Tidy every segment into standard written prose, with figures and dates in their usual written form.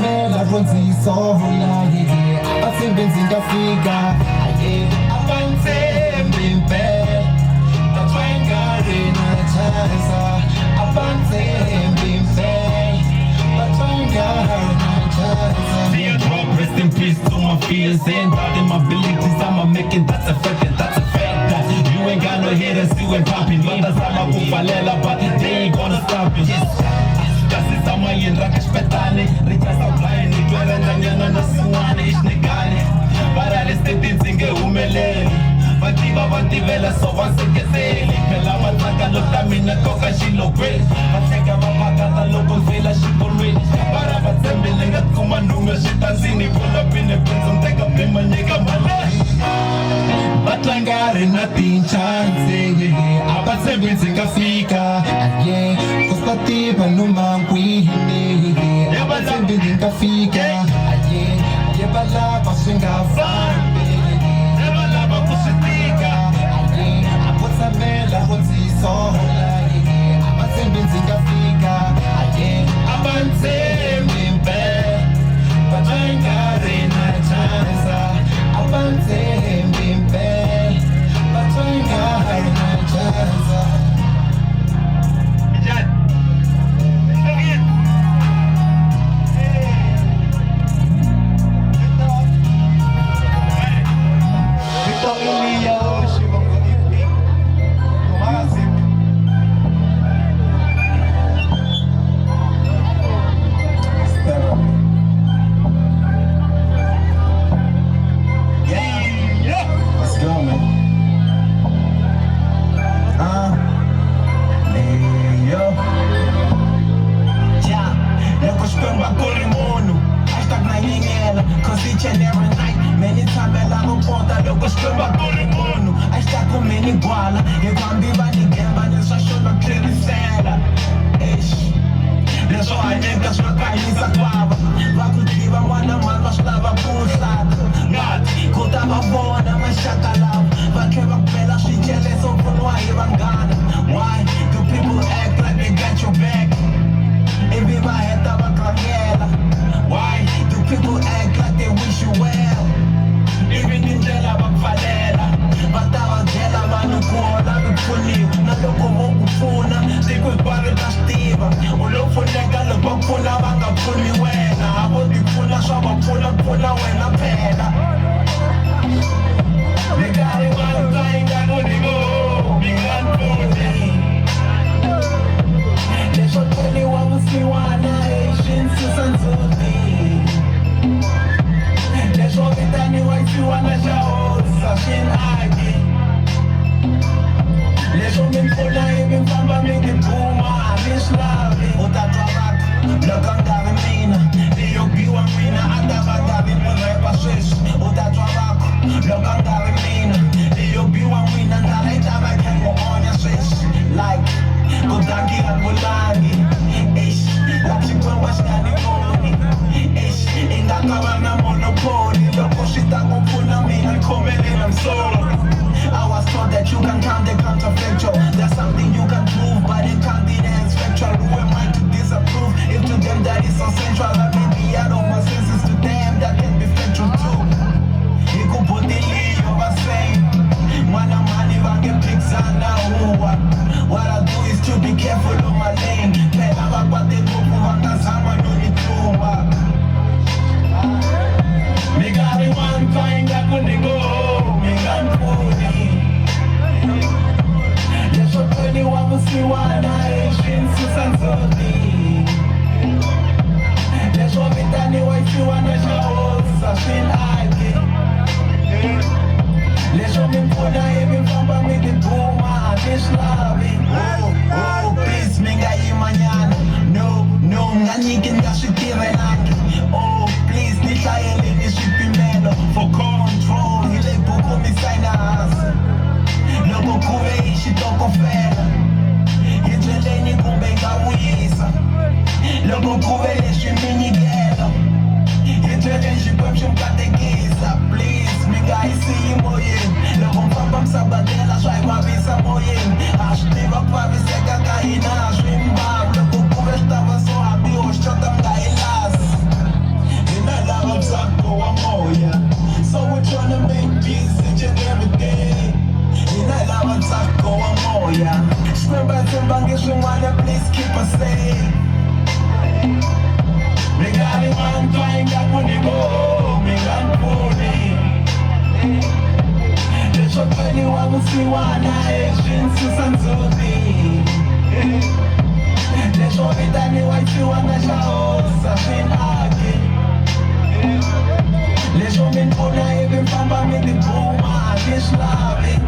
mela konzisola abasebenzi ngafika abanzembe impela batwengare nachaza abanzembe impela batwengare nachaza. Rest in peace to my fears and doubt in my abilities. I'ma make it, that's a fact, that's a fact. That you ain't got no haters, you ain't popping. Bandas ama kufalela, but they ain't gonna stop it. Kasi sama yendra kashpetane, rechaza blind, nitwera nyanyana na siwane ishnegane. Para lestete nsinge umelele, batiba bantivela so vanseketele. Phela matsaka lotamina koka shilo great, bateka mapakata loko nzela shikolweni. Para batsembele ngatkuma nunga shitanzini, pull up in the pins umteka pima nyeka malay. Batlangare na tinchanze, abasebenzi ngafika, kusatiba noma nkwihine, abasebenzi ngafika, yebalaba swingafambe, yebalaba kusitika, akutsamela kunzisola, abasebenzi ngafika, abanzembe impela, batlangare na chanza, abanzembe impela, batlangare na chanza. Please, me guys see moyen. Le bon papa m'sabadela, joie ma vie sa moyenne. Acheter ma pavé, c'est cacaïna, je vais m'bab. Le coucou, je t'avais son habit, je t'entends gaïlas. Oh, me run pony. The shot when you want to see one Asian Susan Zodi. The shot it and you want to want to show Safin Aki. The shot me puna even pamba me the booma Dish loving.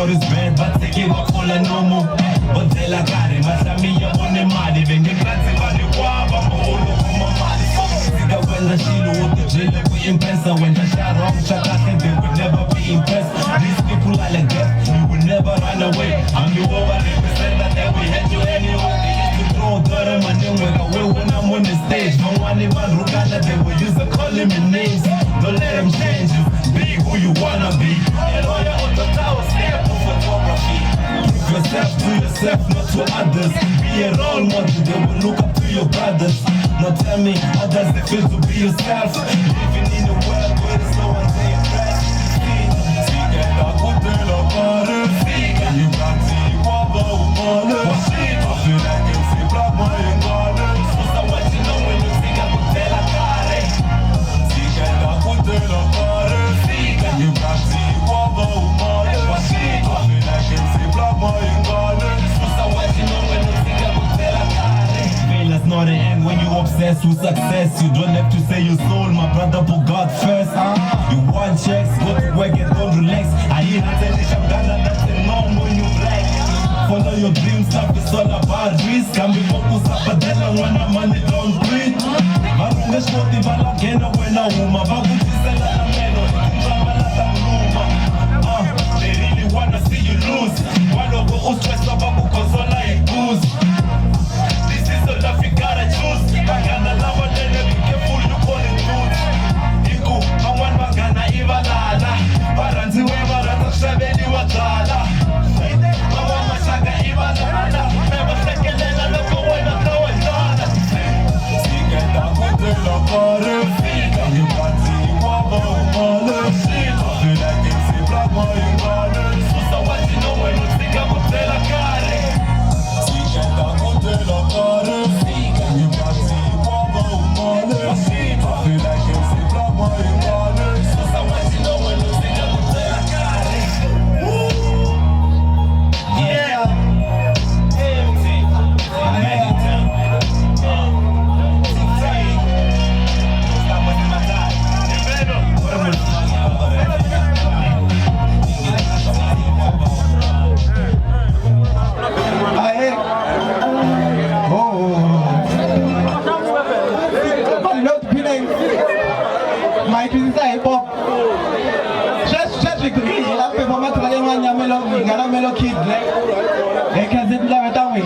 It's bad, but they give up all I know more. But they la care, ma sa mia buone mani. Venga grazie vale qua, ma molo come mali. Siga quella shilo with the jailer we impress. When the shot wrong, shot I think they will never be impressed. These people are like death, you will never run away. I'm the over-represent that we had you anyway. They used to throw dirt in my name when I'm on the stage. No one even Ruganda, they will use to call him in names. Don't let them change you, be who you wanna be. Lawyer on the tower, stay up for photography. Prove yourself to yourself, not to others. Be a role model, they will look up to your brothers. Now tell me, how does it feel to be yourself? Living in a world where there's no one to impress. Fica da cutela para fica. You got to guava humana. I feel like it's a black boy in garden. So what you know when you fica cutela cara. Fica da cutela para fica. You got to guava humana. I feel like it's a black boy in garden. So what you know when you fica cutela cara. Failures not the end when you obsessed with success. You don't have to say you sold, my brother, put God first. You want checks, go to work and don't relax. I hear that tell you I'm gonna let them know when you black. Follow your dreams, stuff is all about risk. Can be focused up, but then when the money don't breathe. Marunga shoti bala gena when a woman. Baguti sela na meno, drama la ta bluma. They really wanna see you lose. Walo go stress babu konsola ibuz. This is all that you gotta choose. Bagana lava nene, be careful you call it truth. Iku, hawan bagana ibalala. Baranzi we barata shabeli watala. Hawan mashaga ibalala. Meba sekelela loko wena tawalala. Siga da kutela kare. You got to guava umale. I feel like it's a black boy in garden. So what you know when you think I'm kutela kare. Siga da kutela kare. You got to guava umale. I feel like it's a black boy in garden. So what you know when you think I'm kutela kare. Yeah. Melo kid, they can sit there without me.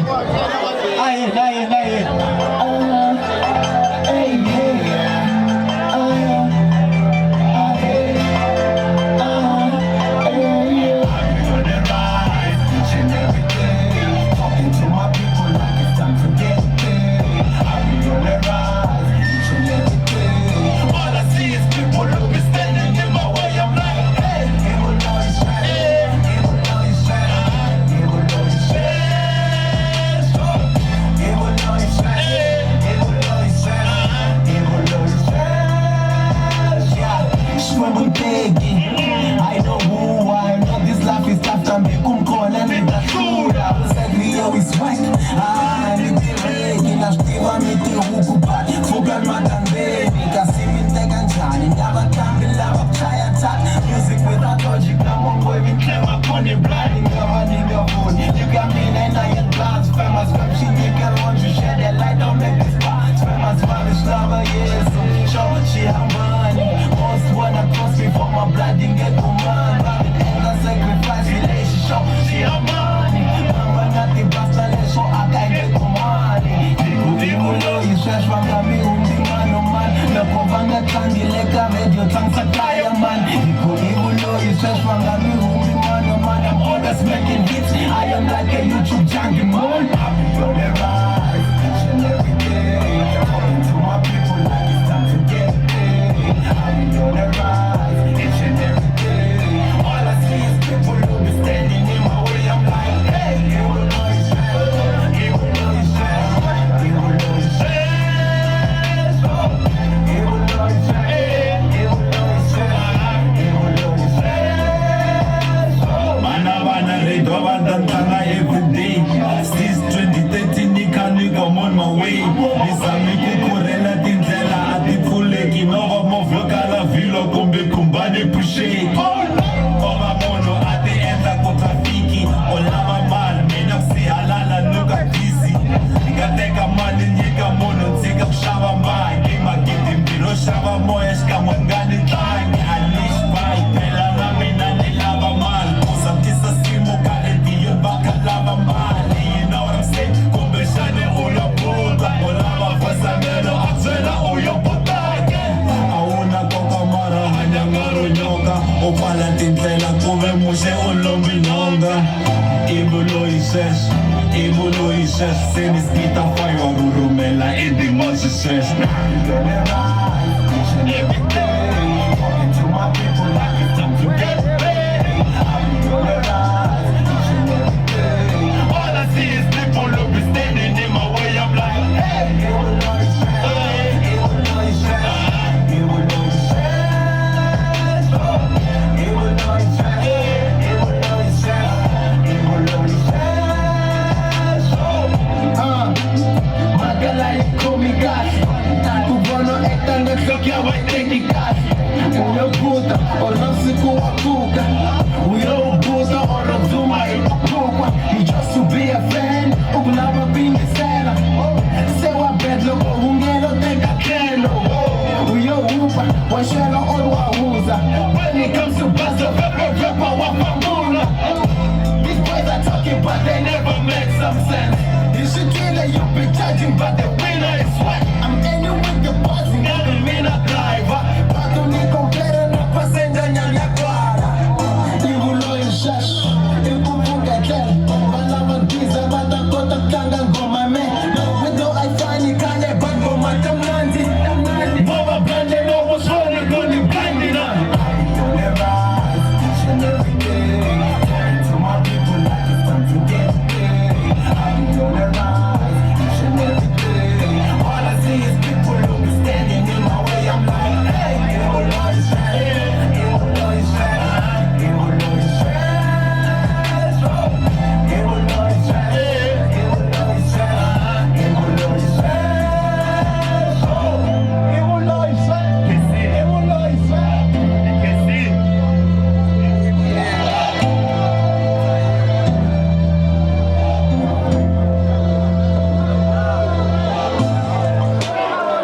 Famous rap, she make her want to share that light, don't make this spot. Famous rap is love. Hey, YouTube junkie man, happy for the rise. Each and every day, talking to my people like it's time to get paid. Happy for the rise. Each and every day, all I see is people who be standing in my way. I'm like, hey, you will know it's bad. You will know it's bad. You will know it's bad. You will know it's bad. You will know it's bad. You will know it's bad. Bana redo abantantana every day. Since 2013 nikhanika I'm on my way. Nizame kukhurela tindlela atipfuleki nova movha la vilo kumbe kumbane pusheki. Ngoba mono ati endla ku trafiki olava mali mina kusihalala nuka busy. Ngateka mali nyika mono ntsika ku xava mali magidi mbilo xava moya xikan'we ngani tlangi alish bai phela na mina ni lava mali kusa tisa simo ka ediyo baka lava mali. You know what I'm saying? Kumbe xane u lo buta u lava vasamelo a byela u yo butake. A wu na koka mara hanya ngaro nyoka u pfala tindlela ku ve muxe u lombi nhonga. Ivulo hi sweswo ivulo hi sweswo se ni skita fayo rurumela endhimon swi sweswo. Every day, talking to my people like it's time to get paid. I'll be on the rise, each and every day. All I see is people who be standing in my way. I'm like, hey, you will know it's bad. You will know it's bad. You will know it's bad. You will know it's bad. You will know it's bad. You will know it's bad. Magalay kumigas. Kubono etanga sokya vai ter que casa. O meu puta, o nosso com a cuca. O eu